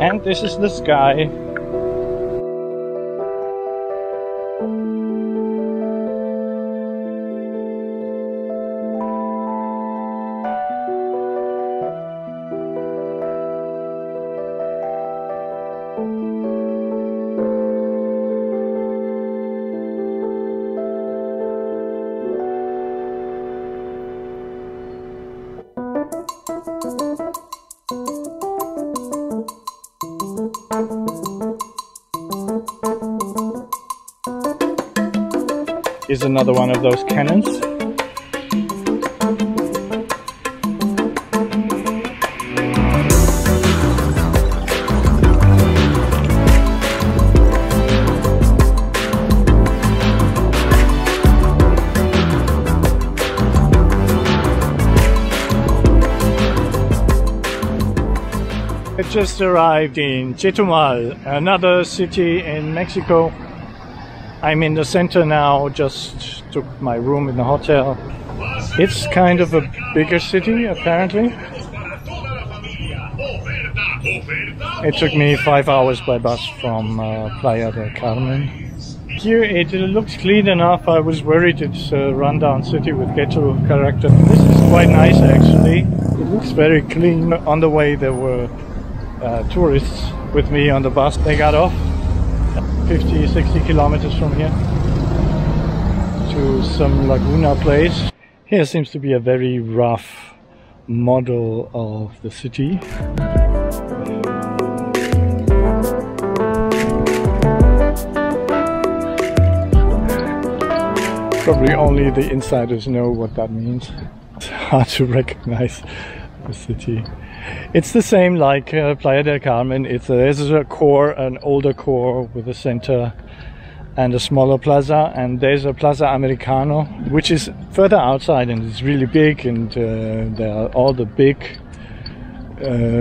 And this is the sky. Is another one of those cannons. I just arrived in Chetumal, another city in Mexico. I'm in the center now, just took my room in the hotel. It's kind of a bigger city, apparently. It took me 5 hours by bus from Playa del Carmen. Here it looks clean enough. I was worried it's a rundown city with ghetto character. This is quite nice actually. It looks very clean. On the way there were tourists with me on the bus. They got off 50-60 kilometers from here to some Laguna place. Here seems to be a very rough model of the city. Probably only the insiders know what that means. It's hard to recognize the city. It's the same like Playa del Carmen. There's a core, an older core with a center and a smaller plaza, and there's a Plaza Americano, which is further outside and it's really big, and there are all the big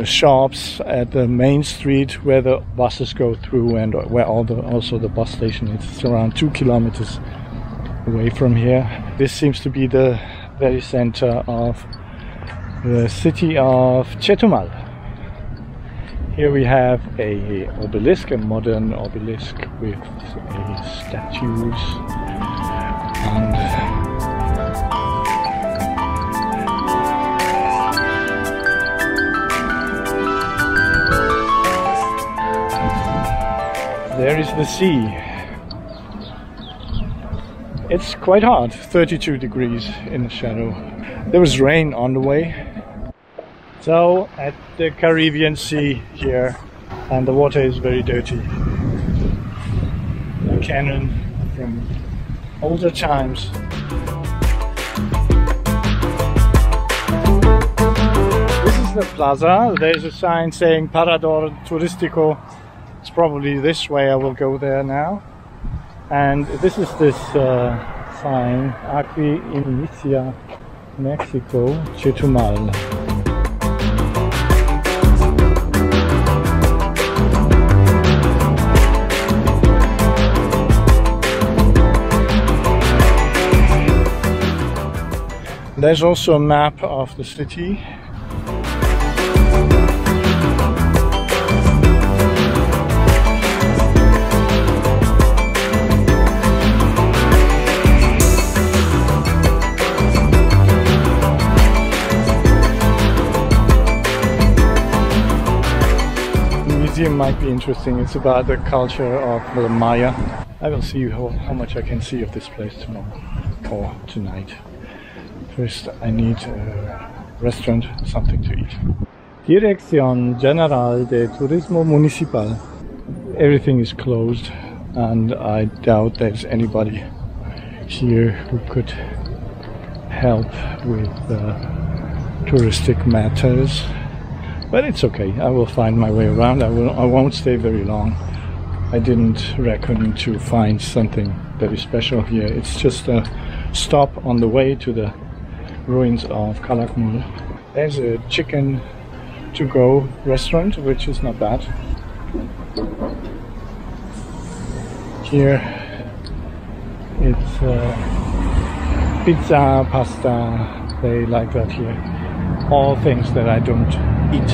shops at the main street where the buses go through and where also the bus station is. It's around 2 kilometers away from here. This seems to be the very center of the city of Chetumal. Here we have a obelisk, a modern obelisk with statues, and there is the sea. It's quite hot, 32 degrees in the shadow. There was rain on the way. So at the Caribbean Sea here, and the water is very dirty. A cannon from older times. This is the plaza. There's a sign saying Parador Turistico. It's probably this way. I will go there now. And this is this sign, Aquí Inicia Mexico, Chetumal. There's also a map of the city. The museum might be interesting. It's about the culture of the Maya. I will see how much I can see of this place tomorrow or tonight. First, I need a restaurant, something to eat. Dirección General de Turismo Municipal. Everything is closed, and I doubt there's anybody here who could help with touristic matters. But it's okay. I will find my way around. I won't stay very long. I didn't reckon to find something very special here. It's just a stop on the way to the ruins of Calakmul. There's a chicken to-go restaurant, which is not bad. Here it's pizza, pasta, they like that here. All things that I don't eat.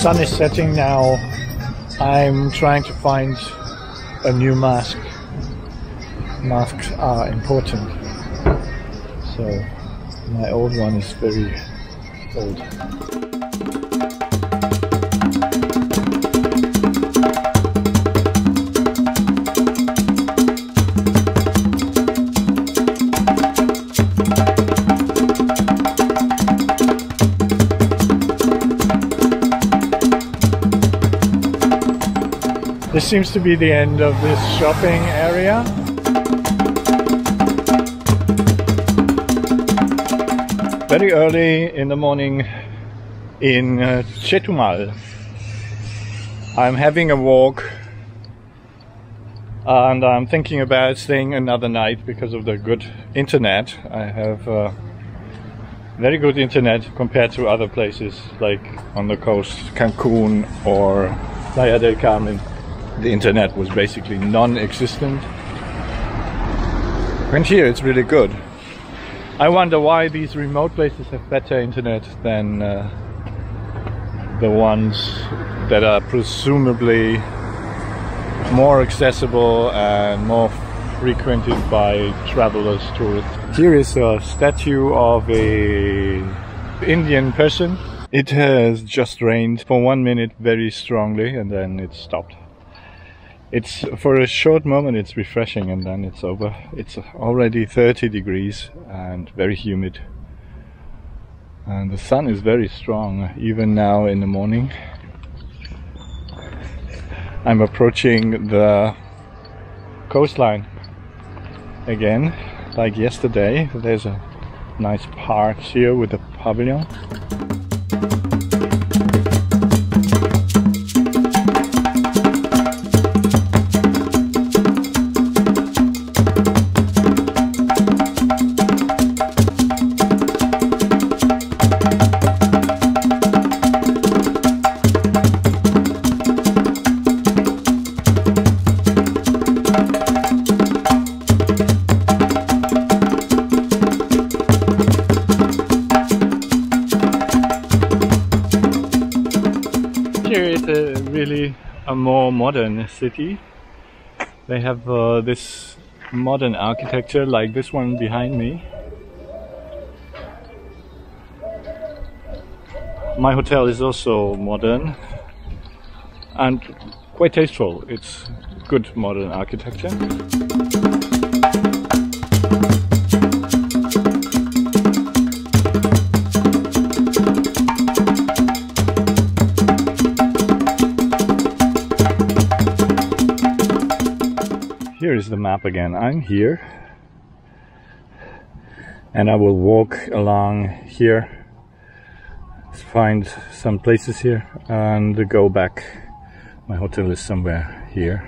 sun is setting now. I'm trying to find a new mask. Masks are important. So my old one is very old. This seems to be the end of this shopping area. Very early in the morning in Chetumal. I'm having a walk and I'm thinking about staying another night because of the good internet. I have very good internet compared to other places like on the coast, Cancun or Playa del Carmen. The internet was basically non-existent. And here it's really good. I wonder why these remote places have better internet than the ones that are presumably more accessible and more frequented by travelers, tourists. Here is a statue of a Indian person. It has just rained for 1 minute very strongly and then it stopped. It's for a short moment it's refreshing and then it's over. It's already 30 degrees and very humid. And the sun is very strong even now in the morning. I'm approaching the coastline again, like yesterday. There's a nice park here with a pavilion. Really a more modern city. They have this modern architecture like this one behind me. My hotel is also modern and quite tasteful. It's good modern architecture. Here is the map again. I'm here and I will walk along here, find some places here and go back. My hotel is somewhere here.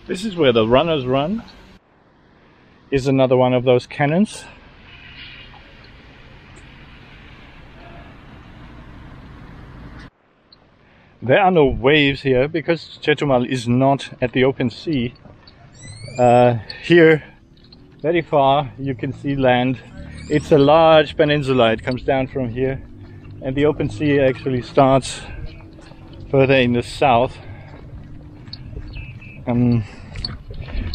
This is where the runners run. Is another one of those cannons. There are no waves here because Chetumal is not at the open sea. Here, very far, you can see land. It's a large peninsula. It comes down from here, and the open sea actually starts further in the south.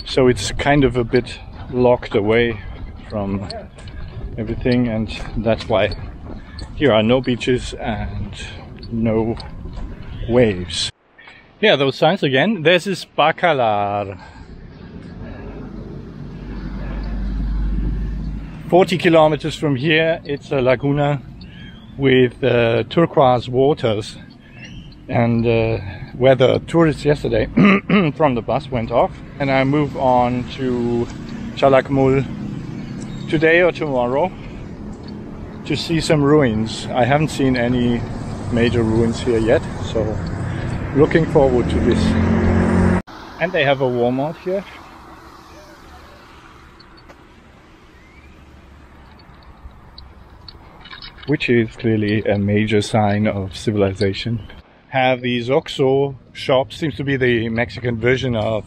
So it's kind of a bit locked away from everything, and that's why here are no beaches and no waves. Yeah, those signs again. This is Bacalar. 40 kilometers from here, it's a laguna with turquoise waters. And where the tourists yesterday from the bus went off. And I move on to Calakmul today or tomorrow to see some ruins. I haven't seen any major ruins here yet, so looking forward to this. And they have a Walmart here. Which is clearly a major sign of civilization. Have these OXXO shops, seems to be the Mexican version of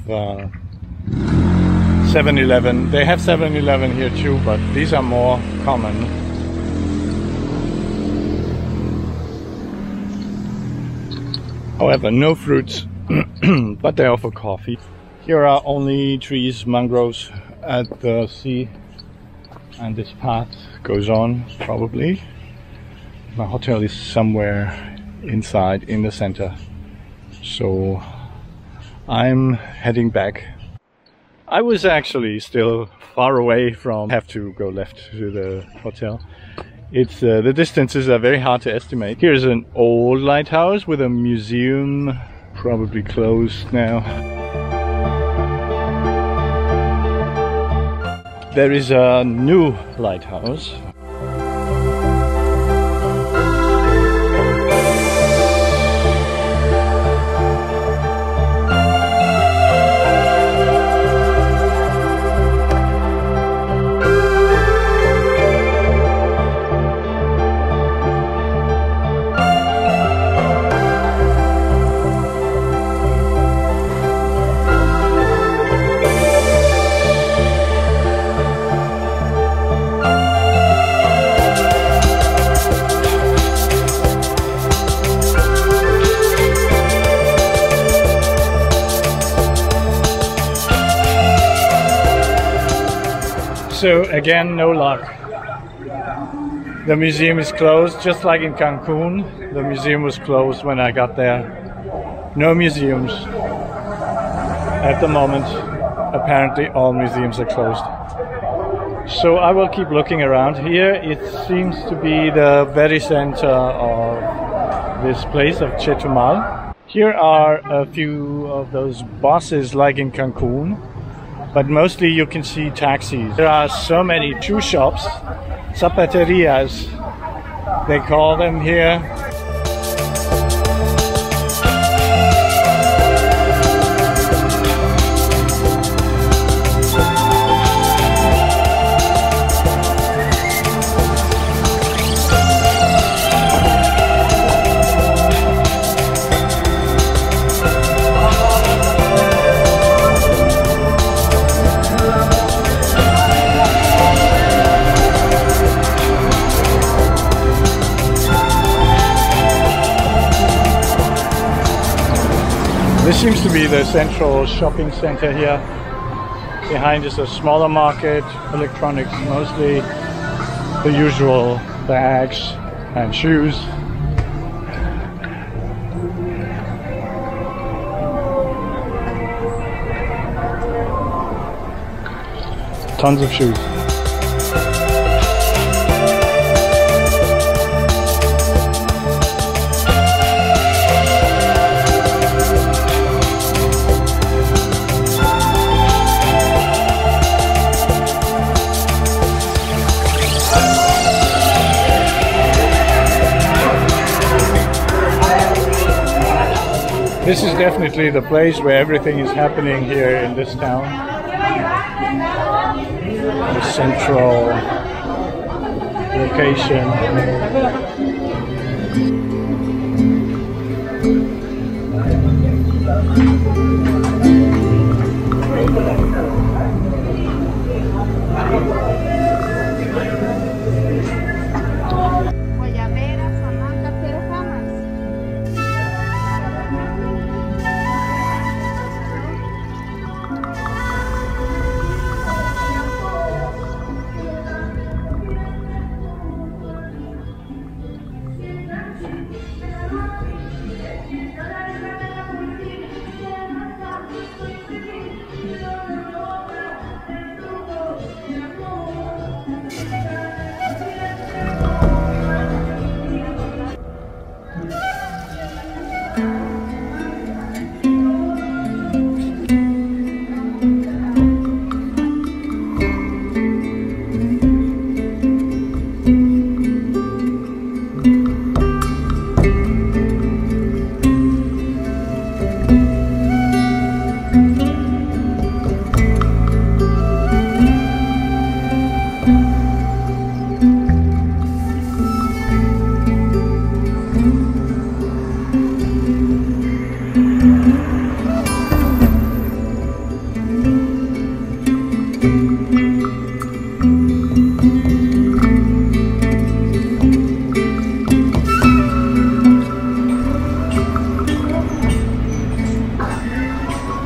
7-Eleven. They have 7-Eleven here too, but these are more common. However, no fruits, but they offer coffee. Here are only trees, mangroves at the sea, and this path goes on probably. My hotel is somewhere inside in the center, so I'm heading back. I was actually still far away from have to go left to the hotel. It's the distances are very hard to estimate. Here's an old lighthouse with a museum, probably closed now. There is a new lighthouse. So again, no luck. The museum is closed, just like in Cancun. The museum was closed when I got there. No museums at the moment. Apparently all museums are closed. So I will keep looking around. Here it seems to be the very center of this place of Chetumal. Here are a few of those buses like in Cancun. But mostly you can see taxis. There are so many shoe shops, zapaterias, they call them here. This seems to be the central shopping center here. Behind is a smaller market, electronics mostly, the usual bags and shoes. Tons of shoes. This is definitely the place where everything is happening here in this town. The central location.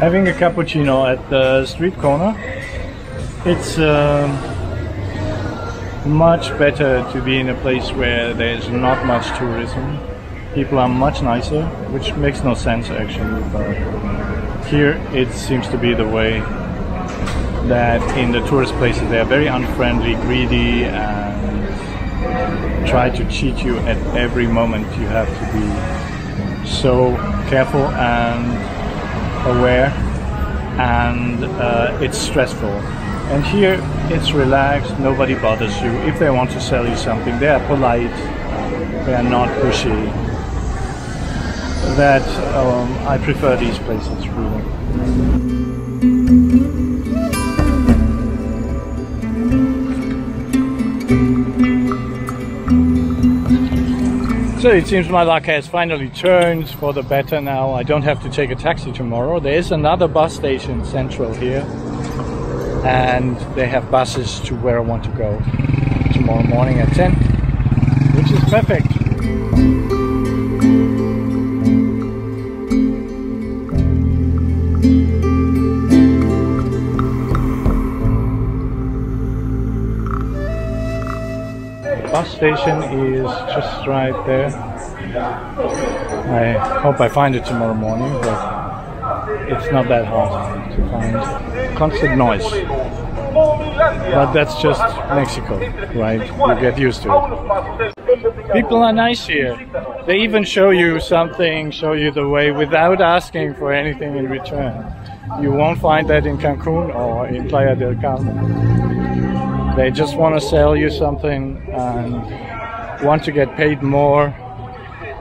Having a cappuccino at the street corner, it's much better to be in a place where there's not much tourism. People are much nicer, which makes no sense actually, but here it seems to be the way that in the tourist places they are very unfriendly, greedy, and try to cheat you at every moment. You have to be so careful and aware, and it's stressful. And here it's relaxed, nobody bothers you. If they want to sell you something, they are polite, they are not pushy. That I prefer these places really. So it seems my luck has finally turned for the better now. I don't have to take a taxi tomorrow. There is another bus station central here, and they have buses to where I want to go tomorrow morning at 10, which is perfect. Bus station is just right there. I hope I find it tomorrow morning, but it's not that hard to find. Constant noise. But that's just Mexico, right? You get used to it. People are nice here. They even show you something, show you the way without asking for anything in return. You won't find that in Cancun or in Playa del Carmen. They just want to sell you something and want to get paid more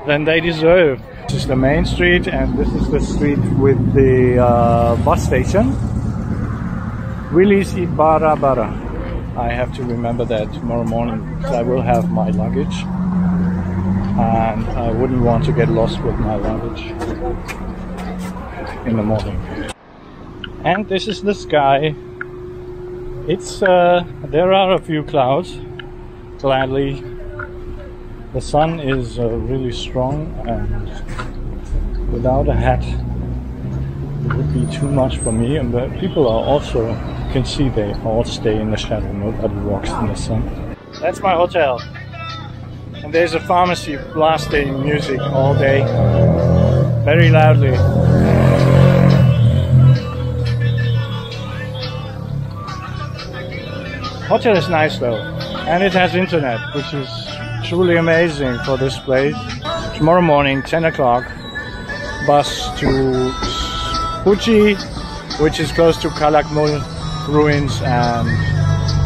than they deserve. This is the main street, and this is the street with the bus station. Belize Bara. I have to remember that tomorrow morning because I will have my luggage, and I wouldn't want to get lost with my luggage in the morning. And this is the sky. It's there are a few clouds, gladly. The sun is really strong, and without a hat it would be too much for me. And the people are also, you can see they all stay in the shadow, nobody walks in the sun. That's my hotel. And there's a pharmacy blasting music all day, very loudly. Hotel is nice though, and it has internet, which is truly amazing for this place. Tomorrow morning, 10 o'clock, bus to Puchi, which is close to Calakmul ruins and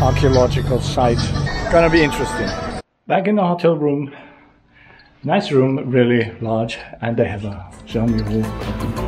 archaeological site. Gonna be interesting. Back in the hotel room. Nice room, really large, and they have a Xiaomi room.